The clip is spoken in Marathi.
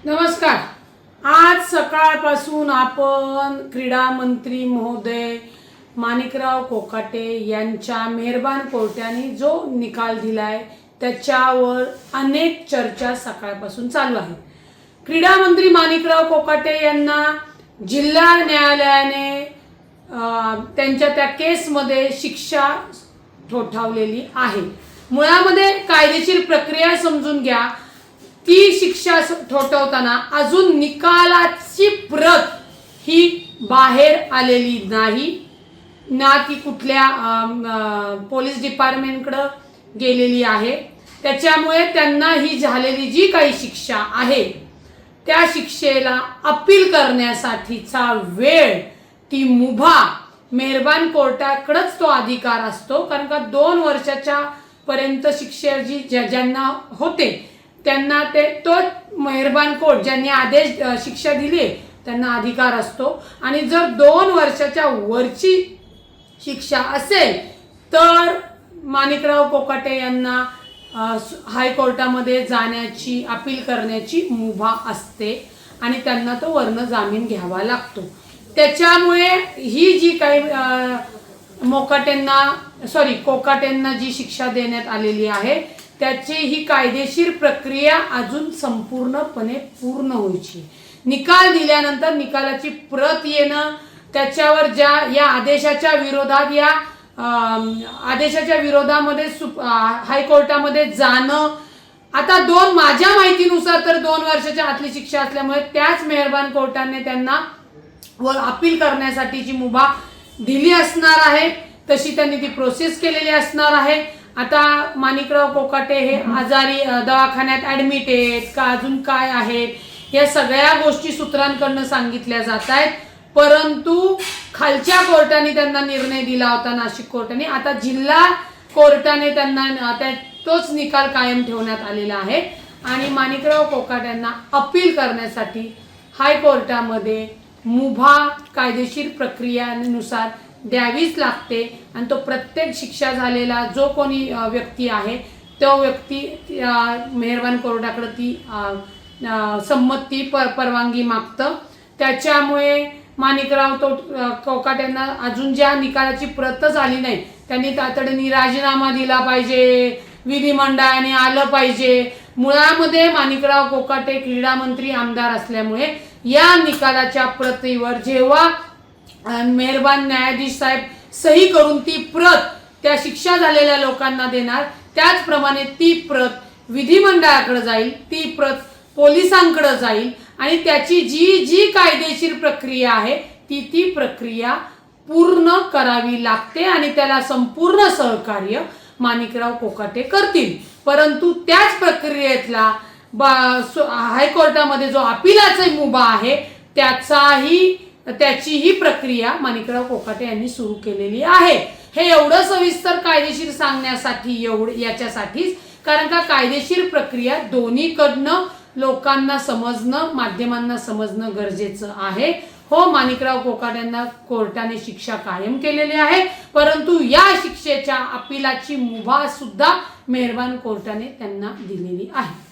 नमस्कार। आज सकाळपासून आपण क्रीडा मंत्री महोदय माणिकराव कोकाटे यांच्या मेहरबान कोर्टाने जो निकाल दिलाय त्याच्यावर अनेक चर्चा सकाळपासून चालू आहे। क्रीडा मंत्री माणिकराव कोकाटे यांना जिल्हा न्यायालयाने त्यांच्या त्या केसमध्ये शिक्षा ठोठावलेली आहे। मुळामध्ये कायदेशीर प्रक्रिया समजून घ्या। ती शिक्षा ठोठावताना अजून निकालाची प्रत ही बाहेर आलेली नाही ना, ती कुठल्या पोलीस डिपार्टमेंटकडे गेलेली आहे। त्याच्यामुळे त्यांना ही झालेली जी काही शिक्षा आहे त्या शिक्षेला अपील करण्यासाठीचा वेळ ती मुभा मेहरबान कोर्टाकडेच तो अधिकार असतो। कारण का 2 वर्षाच्या पर्यंत शिक्षा जी ज्यांना होते त्यांना तो मेहरबान कोर्ट ज्यांनी आदेश शिक्षा दिली त्यांना अधिकार असतो। आणि जर 2 वर्षाच्या वरची शिक्षा असेल तर माणिकराव कोकाटे यांना हायकोर्टामध्ये जाण्याची अपील करण्याची मुभा असते आणि त्यांना तो वर्ण जामीन घ्यावा लागतो। त्याच्यामुळे ही जी काही कोकाटेंना जी शिक्षा देण्यात आलेली आहे त्याची ही कायदेशीर प्रक्रिया अजून संपूर्णपणे पूर्ण व्हायची। निकाल दिल्यानंतर निकालाची प्रत येणं, त्याच्यावर या आदेशाच्या विरोधामध्ये हायकोर्टामध्ये जाणं। आता माझ्या माहितीनुसार तर 2 वर्षाच्या आतली शिक्षा असल्यामुळे त्याच मेहरबान कोर्टाने त्यांना अपील करण्यासाठीची मुभा दिली असणार आहे। तशी त्यांनी ती प्रोसेस केलेली असणार आहे। आता माणिकराव कोकाटे हे आजारी दवाखान्यात ऍडमिट आहेत का अजून काय आहेत या सगळ्या गोष्टी सूत्रांकडून सांगितल्या जात आहेत। परंतु खालच्या कोर्टाने त्यांना निर्णय दिला होता, नाशिक कोर्टाने। आता जिल्हा कोर्टाने त्यांना तोच निकाल कायम ठेवण्यात आलेला आहे आणि माणिकराव कोकाट्यांना अपील करण्यासाठी हायकोर्टामध्ये मुभा कायदेशीर प्रक्रियेनुसार द्यावीच लागते। आणि तो प्रत्येक शिक्षा झालेला जो कोणी व्यक्ती आहे तो व्यक्ती मेहरबान कोर्टाकडे ती संमती परवानगी मागतं। त्याच्यामुळे माणिकराव कोकाट्यांना अजून ज्या निकालाची प्रतच आली नाही त्यांनी तातडीने राजीनामा दिला पाहिजे, विधिमंडळाने आलं पाहिजे। मुळामध्ये माणिकराव कोकाटे क्रीडा मंत्री आमदार असल्यामुळे या निकालाच्या प्रतीवर जेव्हा मेहरबान न्यायाधीश साहेब सही करून ती प्रत त्या शिक्षा झालेल्या लोकांना देणार, त्याचप्रमाणे ती प्रत विधिमंडळाकडे जाईल, ती प्रत पोलिसांकडे जाईल आणि त्याची जी कायदेशीर प्रक्रिया आहे ती प्रक्रिया पूर्ण करावी लागते आणि त्याला संपूर्ण सहकार्य माणिकराव कोकाटे करतील। परंतु त्याच प्रक्रियेतला हायकोर्टामध्ये जो अपीलाचा मुभा आहे त्याचीही प्रक्रिया माणिकराव कोकाटे यांनी सुरू केलेली आहे। हे एवढं सविस्तर कायदेशीर सांगण्यासाठी याच्यासाठीच, कारण का कायदेशीर प्रक्रिया दोन्हीकडनं लोकांना समजणं, माध्यमांना समजणं गरजेचं आहे। हो, माणिकराव कोकाट्यांना कोर्टाने शिक्षा कायम केलेली आहे, परंतु या शिक्षेच्या अपीलाची मुभा सुद्धा मेहरबान कोर्टाने त्यांना दिलेली आहे।